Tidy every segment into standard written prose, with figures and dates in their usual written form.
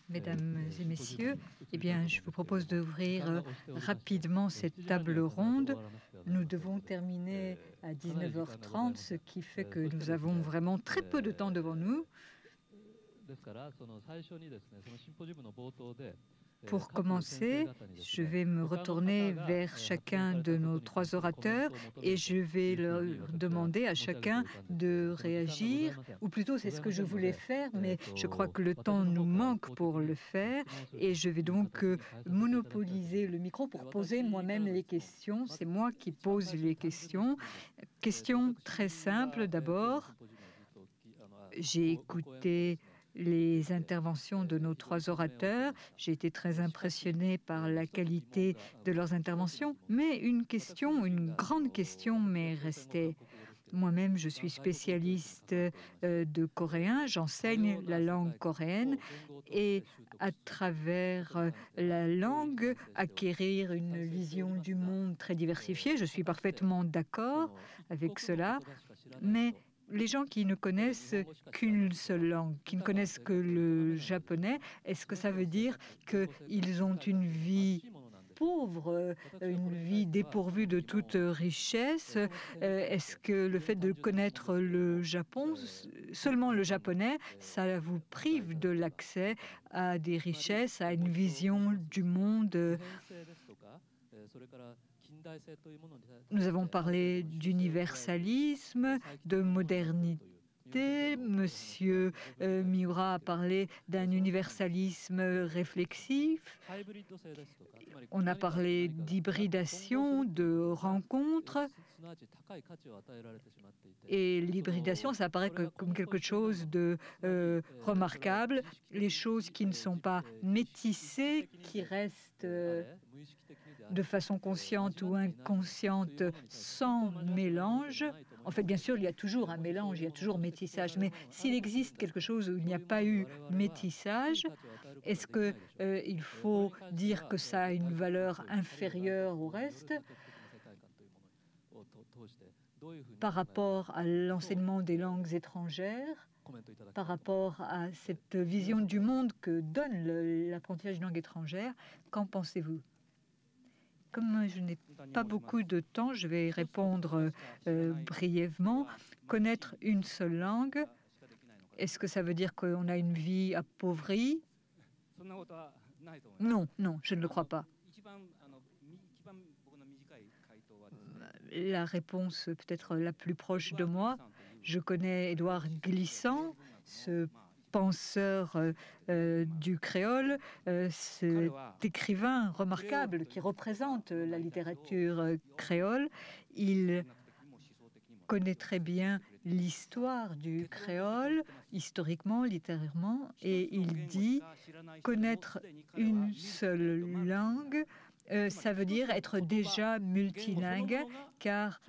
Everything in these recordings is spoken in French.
Mesdames et messieurs, eh bien, je vous propose d'ouvrir rapidement cette table ronde. Nous devons terminer à 19h30, ce qui fait que nous avons vraiment très peu de temps devant nous. Pour commencer, je vais me retourner vers chacun de nos trois orateurs et je vais leur demander à chacun de réagir, ou plutôt c'est ce que je voulais faire, mais je crois que le temps nous manque pour le faire et je vais donc monopoliser le micro pour poser moi-même les questions. C'est moi qui pose les questions. Question très simple d'abord. J'ai écouté les interventions de nos trois orateurs. J'ai été très impressionnée par la qualité de leurs interventions, mais une grande question m'est restée. Moi-même, je suis spécialiste de coréen, j'enseigne la langue coréenne et à travers la langue, acquérir une vision du monde très diversifiée. Je suis parfaitement d'accord avec cela, mais les gens qui ne connaissent qu'une seule langue, qui ne connaissent que le japonais, est-ce que ça veut dire qu'ils ont une vie pauvre, une vie dépourvue de toute richesse? Est-ce que le fait de connaître le Japon, seulement le japonais, ça vous prive de l'accès à des richesses, à une vision du monde? Nous avons parlé d'universalisme, de modernité. Monsieur Miura a parlé d'un universalisme réflexif. On a parlé d'hybridation, de rencontres. Et l'hybridation, ça apparaît comme quelque chose de remarquable. Les choses qui ne sont pas métissées, qui restent de façon consciente ou inconsciente, sans mélange. En fait, bien sûr, il y a toujours un mélange, il y a toujours métissage. Mais s'il existe quelque chose où il n'y a pas eu métissage, est-ce qu'il faut dire que ça a une valeur inférieure au reste par rapport à l'enseignement des langues étrangères, par rapport à cette vision du monde que donne l'apprentissage d'une langue étrangère? Qu'en pensez-vous? Comme je n'ai pas beaucoup de temps, je vais répondre brièvement. Connaître une seule langue, est-ce que ça veut dire qu'on a une vie appauvrie? Non, non, je ne le crois pas. La réponse peut-être la plus proche de moi, je connais Édouard Glissant, ce penseur du créole, cet écrivain remarquable qui représente la littérature créole. Il connaît très bien l'histoire du créole, historiquement, littérairement, et il dit connaître une seule langue, ça veut dire être déjà multilingue, car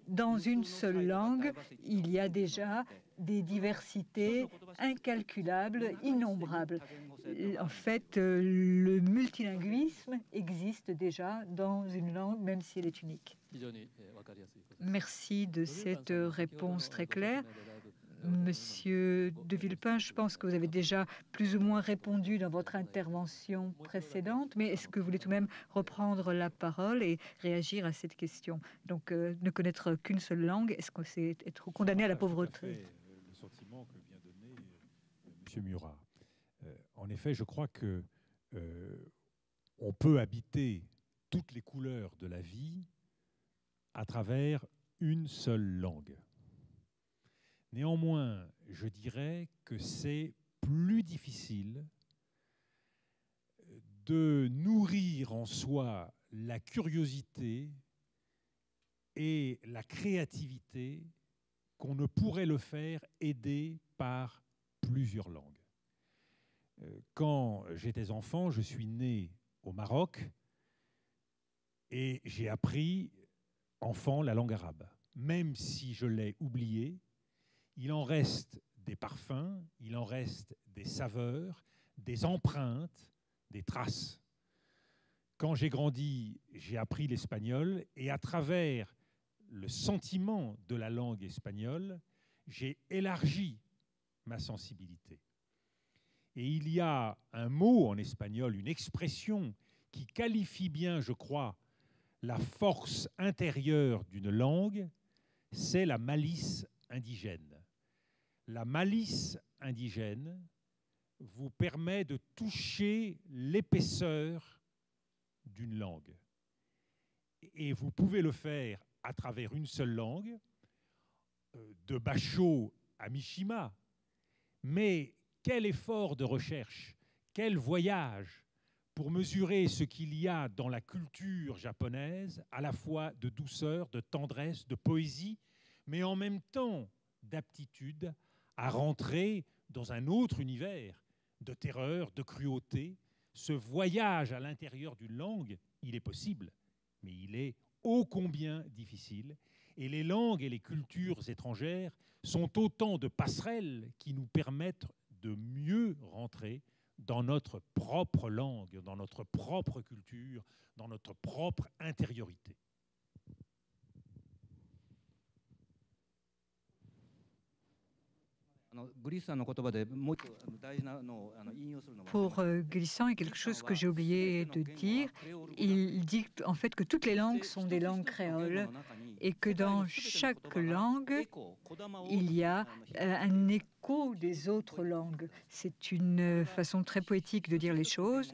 dans une seule langue, il y a déjà des diversités incalculables, innombrables. En fait, le multilinguisme existe déjà dans une langue, même si elle est unique. Merci de cette réponse très claire. Monsieur de Villepin, je pense que vous avez déjà plus ou moins répondu dans votre intervention précédente, mais est-ce que vous voulez tout de même reprendre la parole et réagir à cette question? Donc, ne connaître qu'une seule langue, est-ce que c'est être condamné à la pauvreté? Le sentiment que vient donner M. Murat. En effet, je crois que on peut habiter toutes les couleurs de la vie à travers une seule langue. Néanmoins, je dirais que c'est plus difficile de nourrir en soi la curiosité et la créativité qu'on ne pourrait le faire aidé par plusieurs langues. Quand j'étais enfant, je suis né au Maroc et j'ai appris enfant la langue arabe. Même si je l'ai oubliée, il en reste des parfums, il en reste des saveurs, des empreintes, des traces. Quand j'ai grandi, j'ai appris l'espagnol et à travers le sentiment de la langue espagnole, j'ai élargi ma sensibilité. Et il y a un mot en espagnol, une expression qui qualifie bien, je crois, la force intérieure d'une langue, c'est la malice indigène. La malice indigène vous permet de toucher l'épaisseur d'une langue. Et vous pouvez le faire à travers une seule langue, de Basho à Mishima. Mais quel effort de recherche, quel voyage pour mesurer ce qu'il y a dans la culture japonaise, à la fois de douceur, de tendresse, de poésie, mais en même temps d'aptitude à rentrer dans un autre univers de terreur, de cruauté. Ce voyage à l'intérieur d'une langue, il est possible, mais il est ô combien difficile. Et les langues et les cultures étrangères sont autant de passerelles qui nous permettent de mieux rentrer dans notre propre langue, dans notre propre culture, dans notre propre intériorité. Pour Glissant, il y a quelque chose que j'ai oublié de dire. Il dit en fait que toutes les langues sont des langues créoles et que dans chaque langue, il y a un écho des autres langues. C'est une façon très poétique de dire les choses.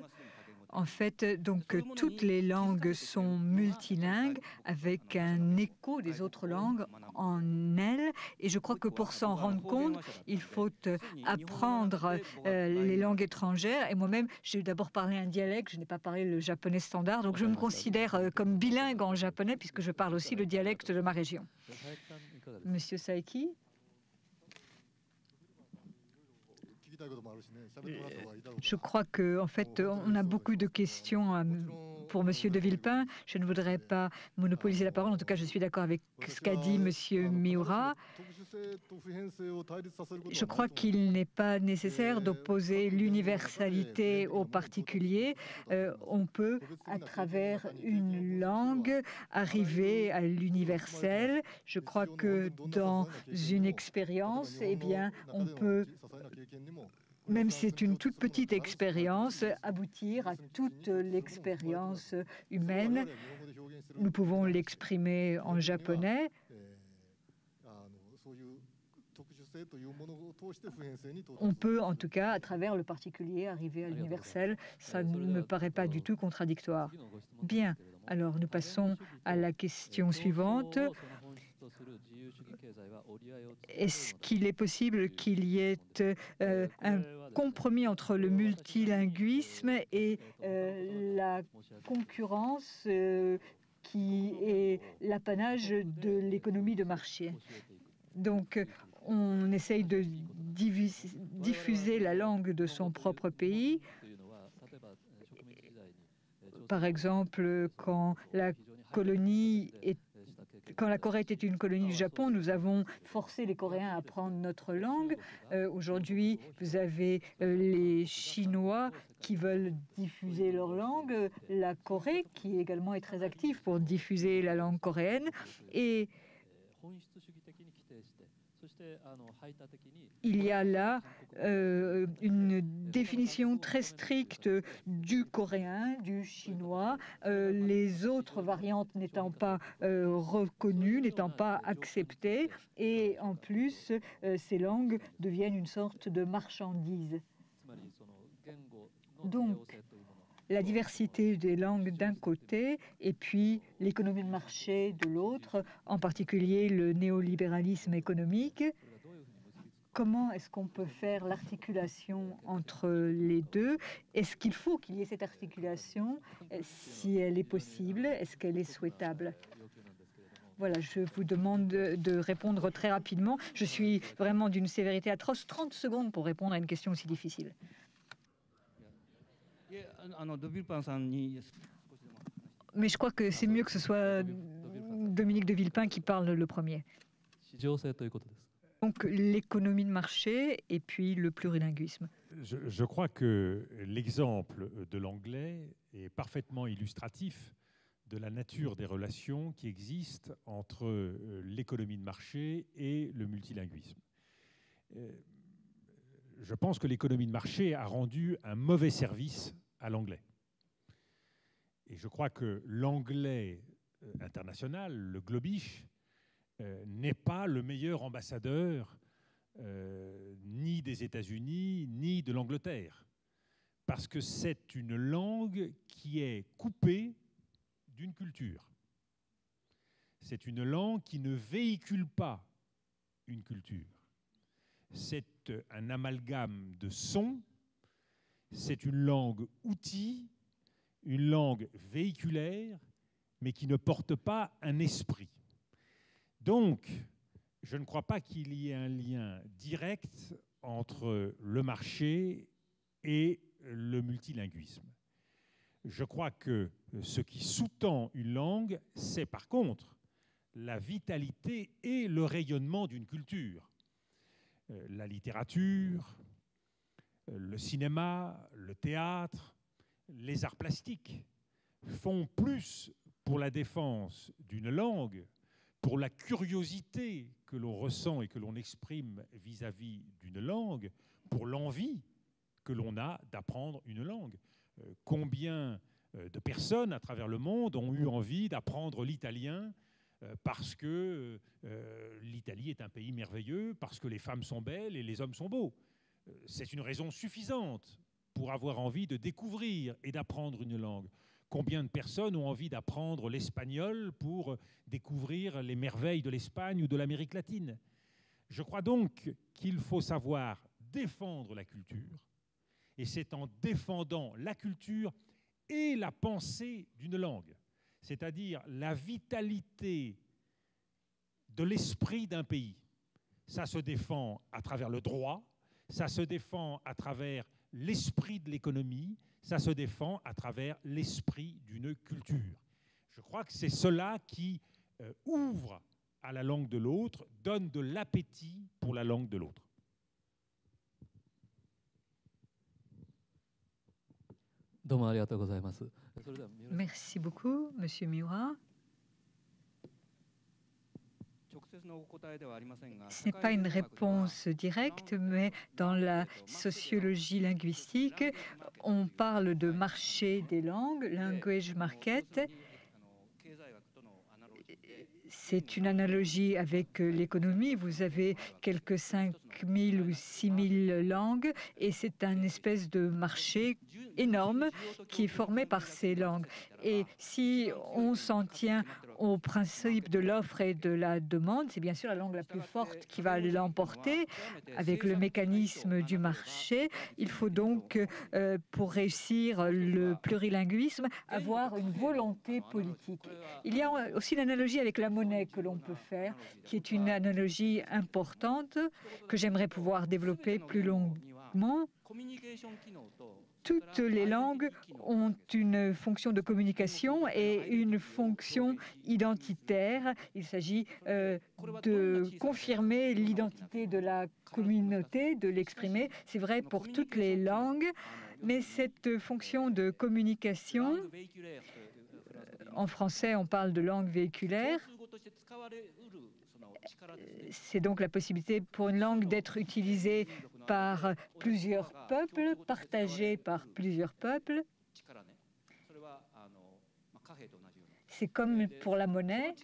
En fait, donc toutes les langues sont multilingues avec un écho des autres langues en elles. Et je crois que pour s'en rendre compte, il faut apprendre les langues étrangères. Et moi-même, j'ai d'abord parlé un dialecte, je n'ai pas parlé le japonais standard. Donc je me considère comme bilingue en japonais puisque je parle aussi le dialecte de ma région. Monsieur Saeki? Je crois qu'en fait, on a beaucoup de questions pour Monsieur de Villepin. Je ne voudrais pas monopoliser la parole. En tout cas, je suis d'accord avec ce qu'a dit Monsieur Miura. Je crois qu'il n'est pas nécessaire d'opposer l'universalité au particulier. On peut, à travers une langue, arriver à l'universel. Je crois que dans une expérience, eh bien, on peut, même si c'est une toute petite expérience, aboutir à toute l'expérience humaine. Nous pouvons l'exprimer en japonais. On peut, en tout cas, à travers le particulier, arriver à l'universel. Ça ne me paraît pas du tout contradictoire. Bien, alors nous passons à la question suivante. Est-ce qu'il est possible qu'il y ait un compromis entre le multilinguisme et la concurrence qui est l'apanage de l'économie de marché? Donc, on essaye de diffuser la langue de son propre pays. Par exemple, quand la Corée était une colonie du Japon, nous avons forcé les Coréens à apprendre notre langue. Aujourd'hui, vous avez les Chinois qui veulent diffuser leur langue, la Corée qui également est très active pour diffuser la langue coréenne. Et il y a là une définition très stricte du coréen, du chinois, les autres variantes n'étant pas reconnues, n'étant pas acceptées, et en plus, ces langues deviennent une sorte de marchandise. Donc, la diversité des langues d'un côté et puis l'économie de marché de l'autre, en particulier le néolibéralisme économique. Comment est-ce qu'on peut faire l'articulation entre les deux? Est-ce qu'il faut qu'il y ait cette articulation? Si elle est possible, est-ce qu'elle est souhaitable? Voilà, je vous demande de répondre très rapidement. Je suis vraiment d'une sévérité atroce. 30 secondes pour répondre à une question aussi difficile. Mais je crois que c'est mieux que ce soit Dominique de Villepin qui parle le premier. Donc l'économie de marché et puis le plurilinguisme. Je crois que l'exemple de l'anglais est parfaitement illustratif de la nature des relations qui existent entre l'économie de marché et le multilinguisme. je pense que l'économie de marché a rendu un mauvais service à l'anglais. Et je crois que l'anglais international, le globish, n'est pas le meilleur ambassadeur ni des États-Unis, ni de l'Angleterre. Parce que c'est une langue qui est coupée d'une culture. C'est une langue qui ne véhicule pas une culture. C'est un amalgame de sons, c'est une langue outil, une langue véhiculaire, mais qui ne porte pas un esprit. Donc, je ne crois pas qu'il y ait un lien direct entre le marché et le multilinguisme. Je crois que ce qui sous-tend une langue, c'est par contre la vitalité et le rayonnement d'une culture. La littérature, le cinéma, le théâtre, les arts plastiques font plus pour la défense d'une langue, pour la curiosité que l'on ressent et que l'on exprime vis-à-vis d'une langue, pour l'envie que l'on a d'apprendre une langue. Combien de personnes à travers le monde ont eu envie d'apprendre l'italien parce que l'Italie est un pays merveilleux, parce que les femmes sont belles et les hommes sont beaux. C'est une raison suffisante pour avoir envie de découvrir et d'apprendre une langue. Combien de personnes ont envie d'apprendre l'espagnol pour découvrir les merveilles de l'Espagne ou de l'Amérique latine? Je crois donc qu'il faut savoir défendre la culture, et c'est en défendant la culture et la pensée d'une langue, c'est-à-dire la vitalité de l'esprit d'un pays. Ça se défend à travers le droit, ça se défend à travers l'esprit de l'économie, ça se défend à travers l'esprit d'une culture. Je crois que c'est cela qui ouvre à la langue de l'autre, donne de l'appétit pour la langue de l'autre. Merci beaucoup, Monsieur Miura. Ce n'est pas une réponse directe, mais dans la sociologie linguistique, on parle de marché des langues, language market. C'est une analogie avec l'économie. Vous avez quelques 5000 ou 6000 langues et c'est un espèce de marché énorme qui est formé par ces langues. Et si on s'en tient au principe de l'offre et de la demande, c'est bien sûr la langue la plus forte qui va l'emporter avec le mécanisme du marché. Il faut donc, pour réussir le plurilinguisme, avoir une volonté politique. Il y a aussi l'analogie avec la monnaie que l'on peut faire, qui est une analogie importante que j'aimerais pouvoir développer plus longuement. Toutes les langues ont une fonction de communication et une fonction identitaire. Il s'agit de confirmer l'identité de la communauté, de l'exprimer. C'est vrai pour toutes les langues, mais cette fonction de communication, en français on parle de langue véhiculaire, c'est donc la possibilité pour une langue d'être utilisée par plusieurs peuples, partagée par plusieurs peuples. C'est comme pour la monnaie,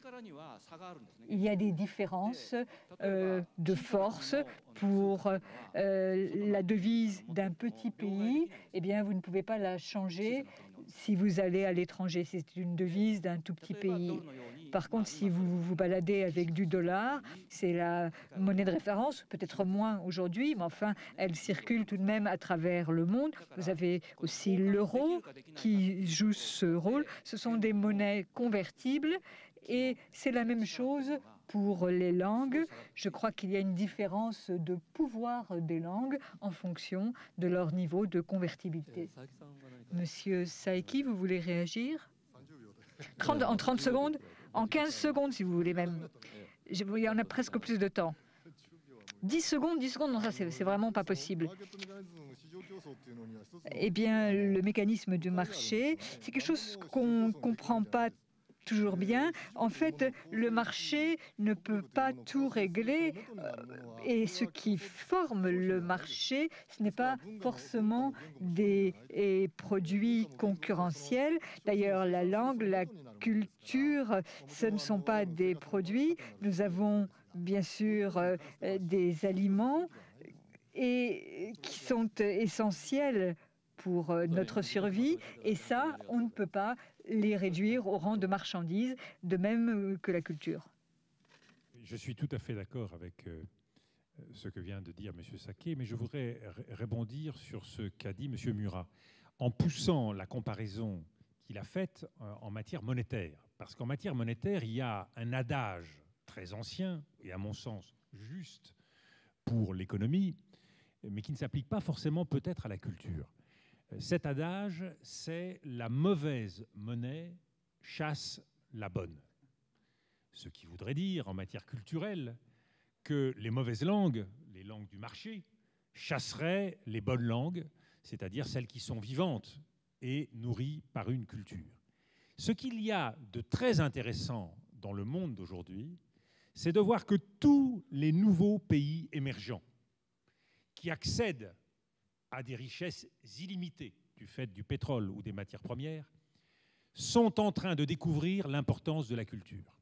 il y a des différences de force. Pour la devise d'un petit pays, eh bien, vous ne pouvez pas la changer si vous allez à l'étranger. C'est une devise d'un tout petit pays. Par contre, si vous vous baladez avec du dollar, c'est la monnaie de référence, peut-être moins aujourd'hui, mais enfin, elle circule tout de même à travers le monde. Vous avez aussi l'euro qui joue ce rôle. Ce sont des monnaies convertibles et c'est la même chose pour les langues. Je crois qu'il y a une différence de pouvoir des langues en fonction de leur niveau de convertibilité. Monsieur Saeki, vous voulez réagir? En 30 secondes? En 15 secondes, si vous voulez même. Il y en a presque plus de temps. 10 secondes, non, ça c'est vraiment pas possible. Eh bien, le mécanisme du marché, c'est quelque chose qu'on ne comprend pas toujours bien. En fait, le marché ne peut pas tout régler et ce qui forme le marché, ce n'est pas forcément des produits concurrentiels. D'ailleurs, la langue, la culture, ce ne sont pas des produits. Nous avons bien sûr des aliments et qui sont essentiels pour notre survie. Et ça, on ne peut pas les réduire au rang de marchandises, de même que la culture. Je suis tout à fait d'accord avec ce que vient de dire M. Sacquet, mais je voudrais rebondir sur ce qu'a dit M. Murat, en poussant la comparaison qu'il a faite en matière monétaire. Parce qu'en matière monétaire, il y a un adage très ancien, et à mon sens juste pour l'économie, mais qui ne s'applique pas forcément peut-être à la culture. Cet adage, c'est la mauvaise monnaie chasse la bonne. Ce qui voudrait dire, en matière culturelle, que les mauvaises langues, les langues du marché, chasseraient les bonnes langues, c'est-à-dire celles qui sont vivantes et nourries par une culture. Ce qu'il y a de très intéressant dans le monde d'aujourd'hui, c'est de voir que tous les nouveaux pays émergents qui accèdent à des richesses illimitées du fait du pétrole ou des matières premières sont en train de découvrir l'importance de la culture.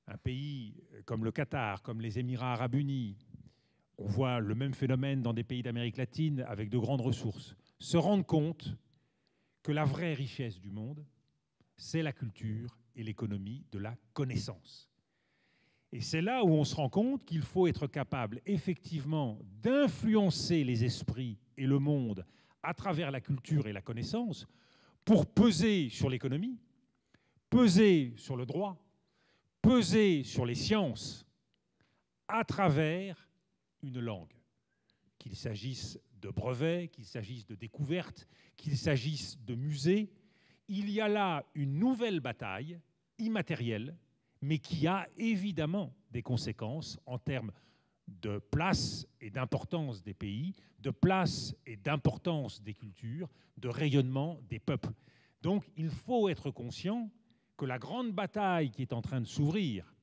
Un pays comme le Qatar, comme les Émirats arabes unis, on voit le même phénomène dans des pays d'Amérique latine avec de grandes ressources, se rendent compte que la vraie richesse du monde, c'est la culture et l'économie de la connaissance. Et c'est là où on se rend compte qu'il faut être capable effectivement d'influencer les esprits et le monde à travers la culture et la connaissance pour peser sur l'économie, peser sur le droit, peser sur les sciences à travers une langue. Qu'il s'agisse de brevets, qu'il s'agisse de découvertes, qu'il s'agisse de musées, il y a là une nouvelle bataille immatérielle, mais qui a évidemment des conséquences en termes de place et d'importance des pays, de place et d'importance des cultures, de rayonnement des peuples. Donc il faut être conscient que la grande bataille qui est en train de s'ouvrir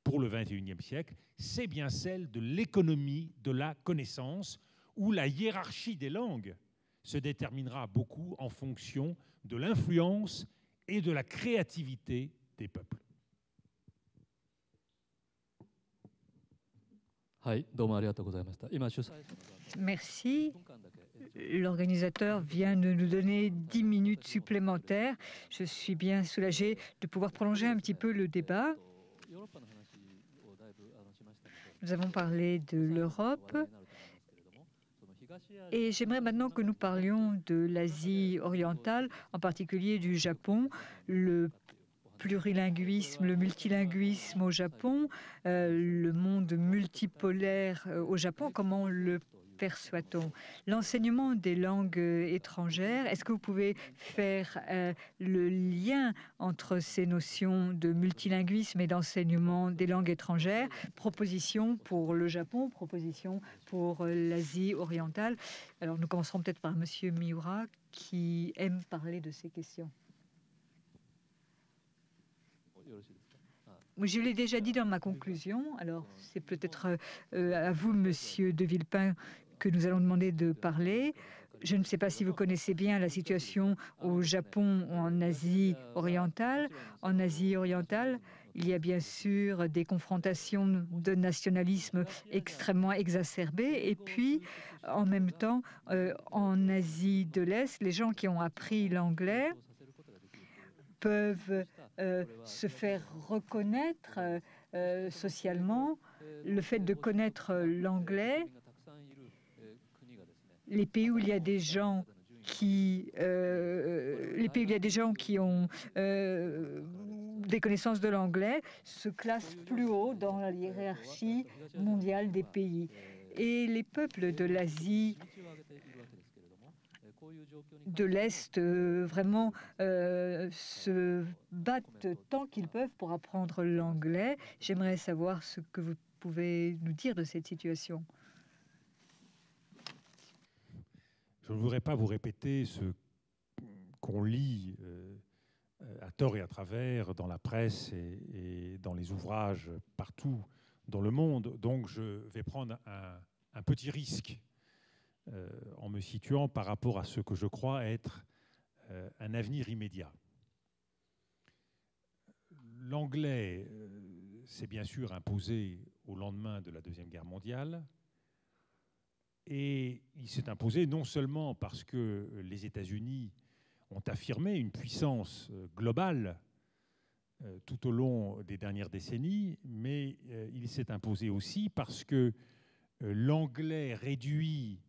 pour le XXIe siècle, c'est bien celle de l'économie de la connaissance, où la hiérarchie des langues se déterminera beaucoup en fonction de l'influence et de la créativité des peuples. Merci. L'organisateur vient de nous donner 10 minutes supplémentaires. Je suis bien soulagée de pouvoir prolonger un petit peu le débat. Nous avons parlé de l'Europe et j'aimerais maintenant que nous parlions de l'Asie orientale, en particulier du Japon, le plurilinguisme, le multilinguisme au Japon, le monde multipolaire au Japon, comment le perçoit-on? L'enseignement des langues étrangères, est-ce que vous pouvez faire le lien entre ces notions de multilinguisme et d'enseignement des langues étrangères? Proposition pour le Japon, proposition pour l'Asie orientale. Alors nous commencerons peut-être par Monsieur Miura qui aime parler de ces questions. Je l'ai déjà dit dans ma conclusion, alors c'est peut-être à vous, Monsieur de Villepin, que nous allons demander de parler. Je ne sais pas si vous connaissez bien la situation au Japon ou en Asie orientale. En Asie orientale, il y a bien sûr des confrontations de nationalisme extrêmement exacerbées. Et puis, en même temps, en Asie de l'Est, les gens qui ont appris l'anglais peuvent se faire reconnaître socialement. Le fait de connaître l'anglais, les pays où il y a des gens qui, ont des connaissances de l'anglais se classent plus haut dans la hiérarchie mondiale des pays. Et les peuples de l'Asie de l'Est vraiment se battent tant qu'ils peuvent pour apprendre l'anglais. J'aimerais savoir ce que vous pouvez nous dire de cette situation. Je ne voudrais pas vous répéter ce qu'on lit à tort et à travers, dans la presse et dans les ouvrages partout dans le monde. Donc je vais prendre un petit risque en me situant par rapport à ce que je crois être un avenir immédiat. L'anglais s'est bien sûr imposé au lendemain de la Deuxième Guerre mondiale. Et il s'est imposé non seulement parce que les États-Unis ont affirmé une puissance globale tout au long des dernières décennies, mais il s'est imposé aussi parce que l'anglais réduit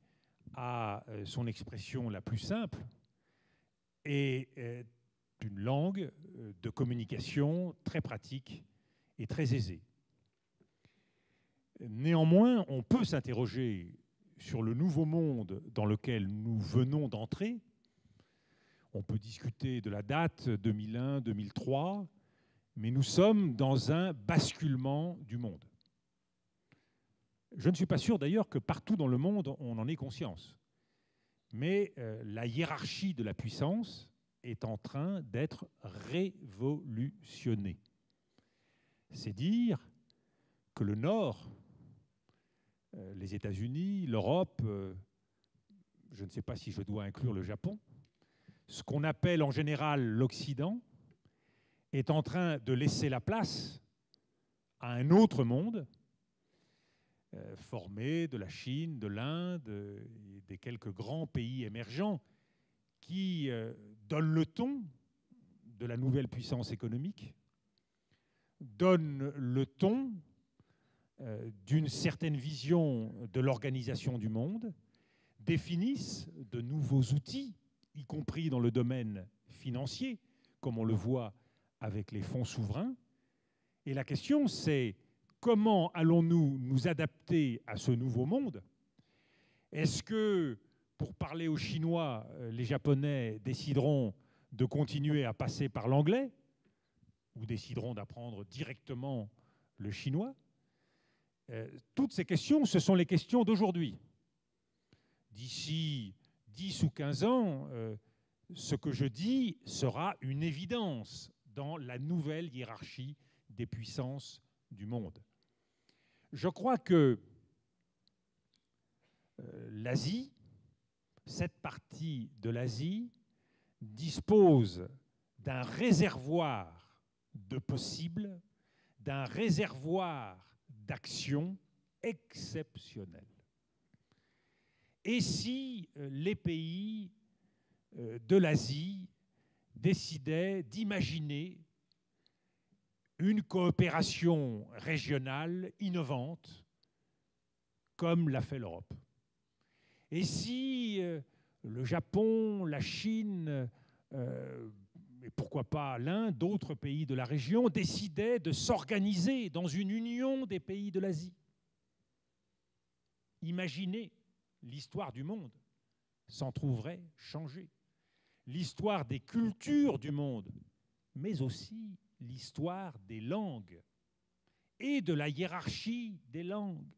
à son expression la plus simple est une langue de communication très pratique et très aisée. Néanmoins, on peut s'interroger sur le nouveau monde dans lequel nous venons d'entrer. On peut discuter de la date 2001, 2003, mais nous sommes dans un basculement du monde. Je ne suis pas sûr d'ailleurs que partout dans le monde on en ait conscience. Mais la hiérarchie de la puissance est en train d'être révolutionnée. C'est dire que le Nord, les États-Unis, l'Europe, je ne sais pas si je dois inclure le Japon, ce qu'on appelle en général l'Occident, est en train de laisser la place à un autre monde formé de la Chine, de l'Inde, des quelques grands pays émergents qui donnent le ton de la nouvelle puissance économique, donnent le ton d'une certaine vision de l'organisation du monde, définissent de nouveaux outils, y compris dans le domaine financier, comme on le voit avec les fonds souverains. Et la question, c'est comment allons-nous nous adapter à ce nouveau monde? Est-ce que, pour parler aux Chinois, les Japonais décideront de continuer à passer par l'anglais ou décideront d'apprendre directement le chinois? Toutes ces questions, ce sont les questions d'aujourd'hui. D'ici 10 ou 15 ans, ce que je dis sera une évidence dans la nouvelle hiérarchie des puissances du monde. Je crois que l'Asie, cette partie de l'Asie, dispose d'un réservoir de possibles, d'un réservoir d'action exceptionnel. Et si les pays de l'Asie décidaient d'imaginer une coopération régionale innovante, comme l'a fait l'Europe? Et si le Japon, la Chine, et pourquoi pas l'Inde, d'autres pays de la région, décidaient de s'organiser dans une union des pays de l'Asie? Imaginez, l'histoire du monde s'en trouverait changée. L'histoire des cultures du monde, mais aussi l'histoire des langues et de la hiérarchie des langues.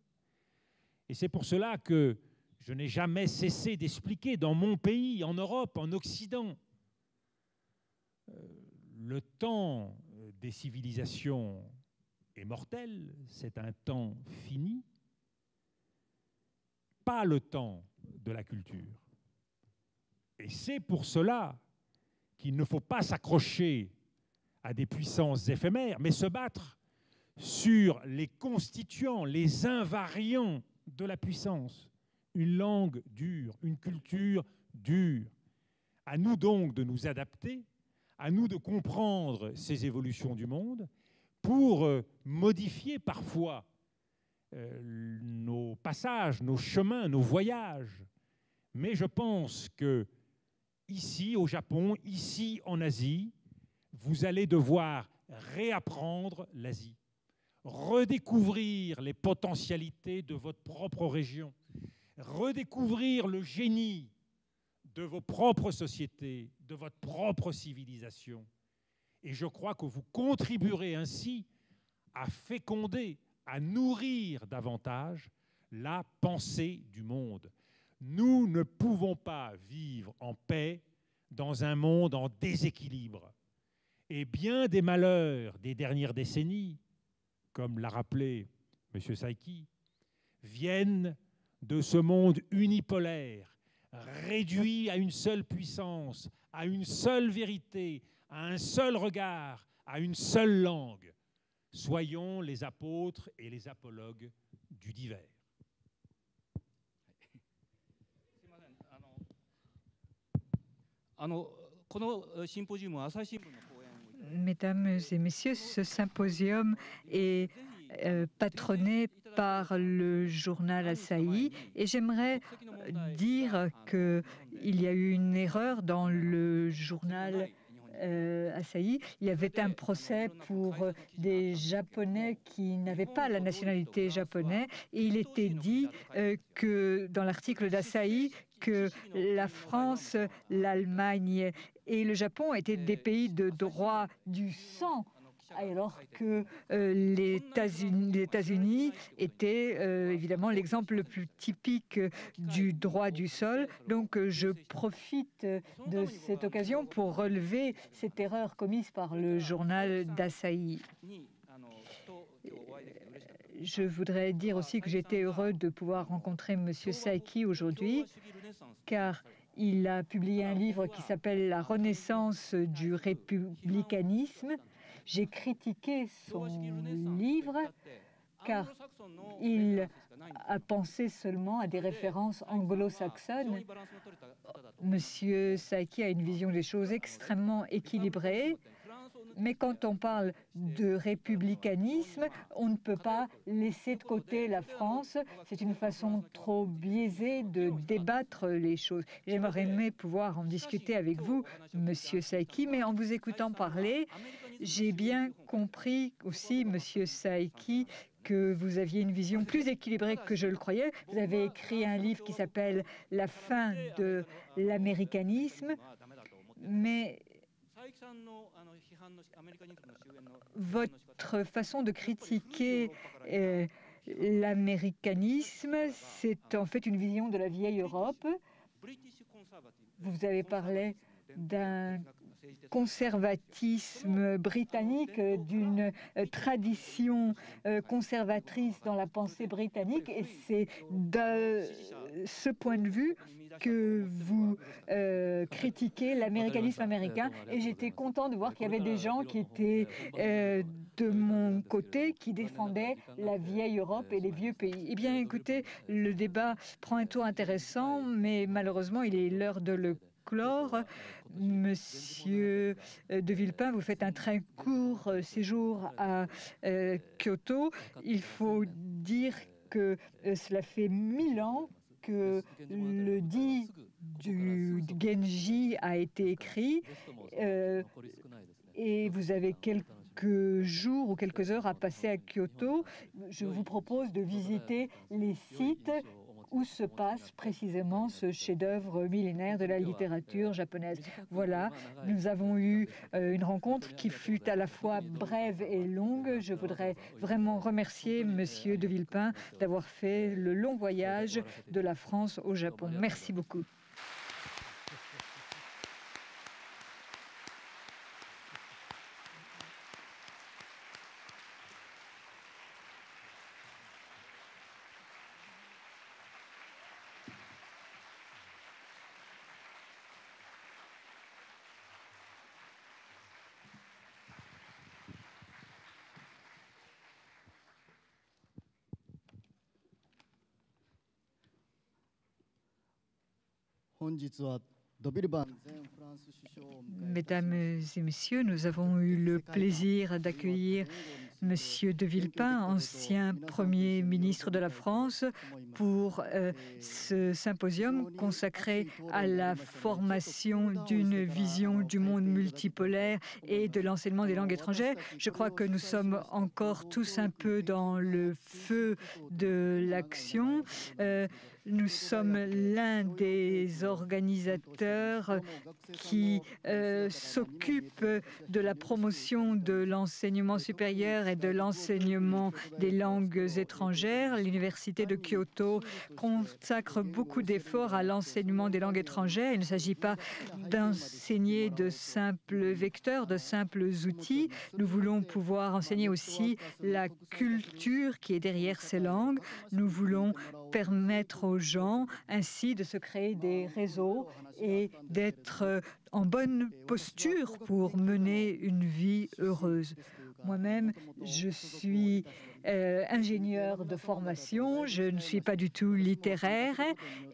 Et c'est pour cela que je n'ai jamais cessé d'expliquer dans mon pays, en Europe, en Occident, le temps des civilisations est mortel, c'est un temps fini, pas le temps de la culture. Et c'est pour cela qu'il ne faut pas s'accrocher à des puissances éphémères, mais se battre sur les constituants, les invariants de la puissance. Une langue dure, une culture dure. À nous donc de nous adapter, à nous de comprendre ces évolutions du monde pour modifier parfois nos passages, nos chemins, nos voyages. Mais je pense que ici au Japon, ici en Asie, vous allez devoir réapprendre l'Asie, redécouvrir les potentialités de votre propre région, redécouvrir le génie de vos propres sociétés, de votre propre civilisation. Et je crois que vous contribuerez ainsi à féconder, à nourrir davantage la pensée du monde. Nous ne pouvons pas vivre en paix dans un monde en déséquilibre. Et bien des malheurs des dernières décennies, comme l'a rappelé M. Saiki, viennent de ce monde unipolaire, réduit à une seule puissance, à une seule vérité, à un seul regard, à une seule langue. Soyons les apôtres et les apologues du divers. Mesdames et messieurs, ce symposium est patronné par le journal Asahi et j'aimerais dire qu'il y a eu une erreur dans le journal Asahi. Il y avait un procès pour des Japonais qui n'avaient pas la nationalité japonaise et il était dit que dans l'article d'Asahi que la France, l'Allemagne et le Japon étaient des pays de droit du sang, alors que les États-Unis étaient évidemment l'exemple le plus typique du droit du sol. Donc je profite de cette occasion pour relever cette erreur commise par le journal d'Asahi. Je voudrais dire aussi que j'étais heureux de pouvoir rencontrer M. Saiki aujourd'hui, car il a publié un livre qui s'appelle « La renaissance du républicanisme ». J'ai critiqué son livre car il a pensé seulement à des références anglo-saxonnes. Monsieur Saiki a une vision des choses extrêmement équilibrée, mais quand on parle de républicanisme, on ne peut pas laisser de côté la France. C'est une façon trop biaisée de débattre les choses. J'aimerais pouvoir en discuter avec vous, Monsieur Saiki, mais en vous écoutant parler, j'ai bien compris aussi, Monsieur Saiki, que vous aviez une vision plus équilibrée que je le croyais. Vous avez écrit un livre qui s'appelle « La fin de l'américanisme », mais votre façon de critiquer l'américanisme, c'est en fait une vision de la vieille Europe. Vous avez parlé d'un conservatisme britannique, d'une tradition conservatrice dans la pensée britannique, et c'est de ce point de vue que vous critiquez l'américanisme américain. Et j'étais content de voir qu'il y avait des gens qui étaient de mon côté, qui défendaient la vieille Europe et les vieux pays. Eh bien, écoutez, le débat prend un tour intéressant, mais malheureusement, il est l'heure de le clore. Monsieur de Villepin, vous faites un très court séjour à Kyoto. Il faut dire que cela fait 1000 ans que le dit du Genji a été écrit et vous avez quelques jours ou quelques heures à passer à Kyoto. Je vous propose de visiter les sites où se passe précisément ce chef-d'œuvre millénaire de la littérature japonaise. Voilà, nous avons eu une rencontre qui fut à la fois brève et longue. Je voudrais vraiment remercier Monsieur de Villepin d'avoir fait le long voyage de la France au Japon. Merci beaucoup. Mesdames et messieurs, nous avons eu le plaisir d'accueillir Monsieur de Villepin, ancien Premier ministre de la France, pour ce symposium consacré à la formation d'une vision du monde multipolaire et de l'enseignement des langues étrangères. Je crois que nous sommes encore tous un peu dans le feu de l'action. Nous sommes l'un des organisateurs qui s'occupe de la promotion de l'enseignement supérieur et de l'enseignement des langues étrangères. L'Université de Kyoto consacre beaucoup d'efforts à l'enseignement des langues étrangères. Il ne s'agit pas d'enseigner de simples vecteurs, de simples outils. Nous voulons pouvoir enseigner aussi la culture qui est derrière ces langues. Nous voulons permettre aux gens ainsi de se créer des réseaux et d'être en bonne posture pour mener une vie heureuse. Moi-même, je suis ingénieur de formation, je ne suis pas du tout littéraire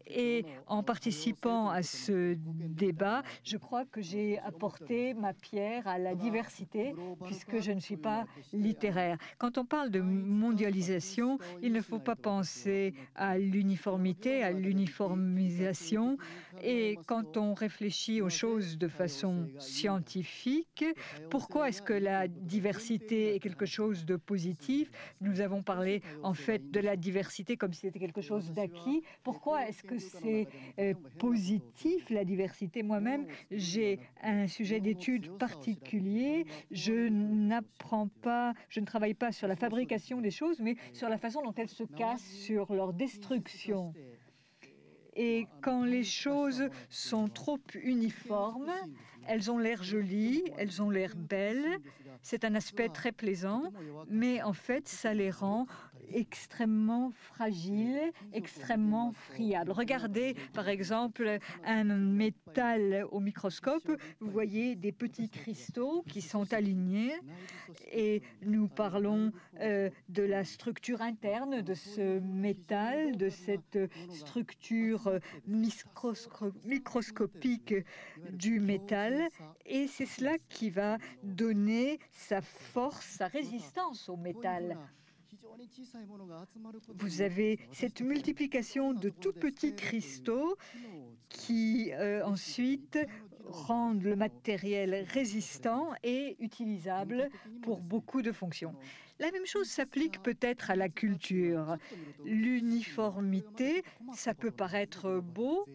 et en participant à ce débat, je crois que j'ai apporté ma pierre à la diversité puisque je ne suis pas littéraire. Quand on parle de mondialisation, il ne faut pas penser à l'uniformité, à l'uniformisation. Et quand on réfléchit aux choses de façon scientifique, pourquoi est-ce que la diversité est quelque chose de positif? Nous avons parlé en fait de la diversité comme si c'était quelque chose d'acquis. Pourquoi est-ce que c'est positif, la diversité? Moi-même, j'ai un sujet d'étude particulier. Je n'apprends pas, je ne travaille pas sur la fabrication des choses, mais sur la façon dont elles se cassent, sur leur destruction. Et quand les choses sont trop uniformes, elles ont l'air jolies, elles ont l'air belles, c'est un aspect très plaisant, mais en fait, ça les rend extrêmement fragiles, extrêmement friables. Regardez, par exemple, un métal au microscope, vous voyez des petits cristaux qui sont alignés et nous parlons de la structure interne de ce métal, de cette structure microscopique du métal, et c'est cela qui va donner sa force, sa résistance au métal. Vous avez cette multiplication de tout petits cristaux qui ensuite rendent le matériel résistant et utilisable pour beaucoup de fonctions. La même chose s'applique peut-être à la culture. L'uniformité, ça peut paraître beau.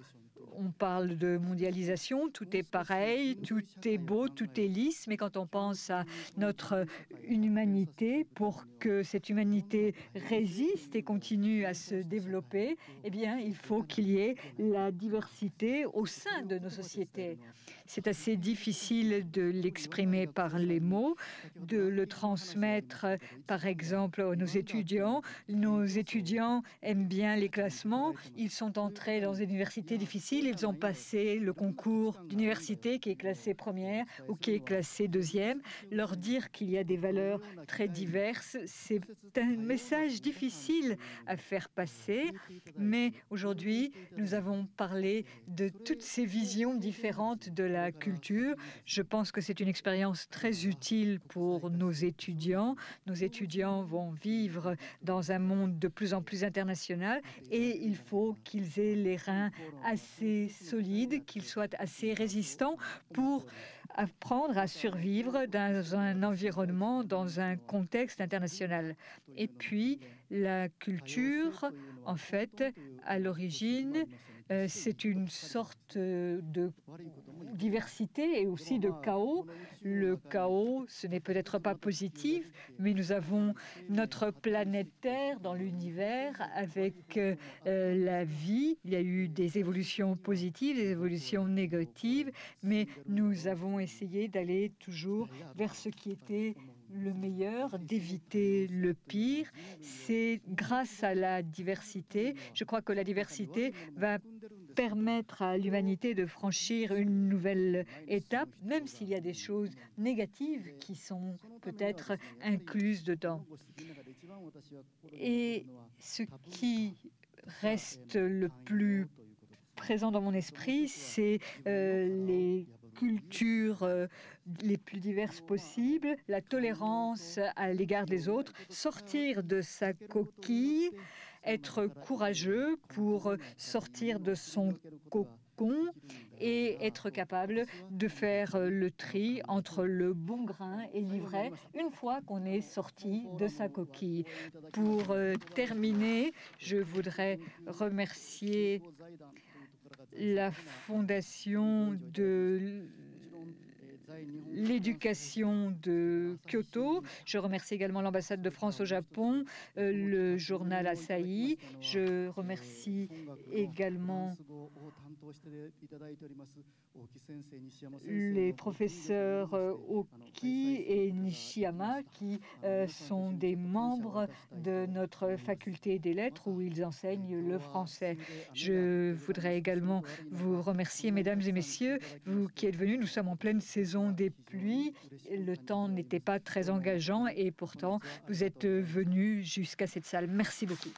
On parle de mondialisation, tout est pareil, tout est beau, tout est lisse, mais quand on pense à notre humanité, pour que cette humanité résiste et continue à se développer, eh bien, il faut qu'il y ait la diversité au sein de nos sociétés. C'est assez difficile de l'exprimer par les mots, de le transmettre, par exemple, à nos étudiants. Nos étudiants aiment bien les classements. Ils sont entrés dans des universités difficiles. Ils ont passé le concours d'université qui est classé première ou qui est classé deuxième. Leur dire qu'il y a des valeurs très diverses, c'est un message difficile à faire passer. Mais aujourd'hui, nous avons parlé de toutes ces visions différentes de la culture. Je pense que c'est une expérience très utile pour nos étudiants. Nos étudiants vont vivre dans un monde de plus en plus international et il faut qu'ils aient les reins assez solides, qu'ils soient assez résistants pour apprendre à survivre dans un environnement, dans un contexte international. Et puis, la culture, en fait, à l'origine, c'est une sorte de diversité et aussi de chaos. Le chaos, ce n'est peut-être pas positif, mais nous avons notre planète Terre dans l'univers avec la vie. Il y a eu des évolutions positives, des évolutions négatives, mais nous avons essayé d'aller toujours vers ce qui était le meilleur, d'éviter le pire. C'est grâce à la diversité. Je crois que la diversité va permettre à l'humanité de franchir une nouvelle étape, même s'il y a des choses négatives qui sont peut-être incluses dedans. Et ce qui reste le plus présent dans mon esprit, c'est les cultures les plus diverses possibles, la tolérance à l'égard des autres, sortir de sa coquille, être courageux pour sortir de son cocon et être capable de faire le tri entre le bon grain et l'ivraie une fois qu'on est sorti de sa coquille. Pour terminer, je voudrais remercier la fondation de l'éducation de Kyoto. Je remercie également l'ambassade de France au Japon, le journal Asahi. Je remercie également les professeurs Oki et Nishiyama qui sont des membres de notre faculté des lettres où ils enseignent le français. Je voudrais également vous remercier, mesdames et messieurs, vous qui êtes venus. Nous sommes en pleine saison des pluies. Le temps n'était pas très engageant et pourtant vous êtes venus jusqu'à cette salle. Merci beaucoup.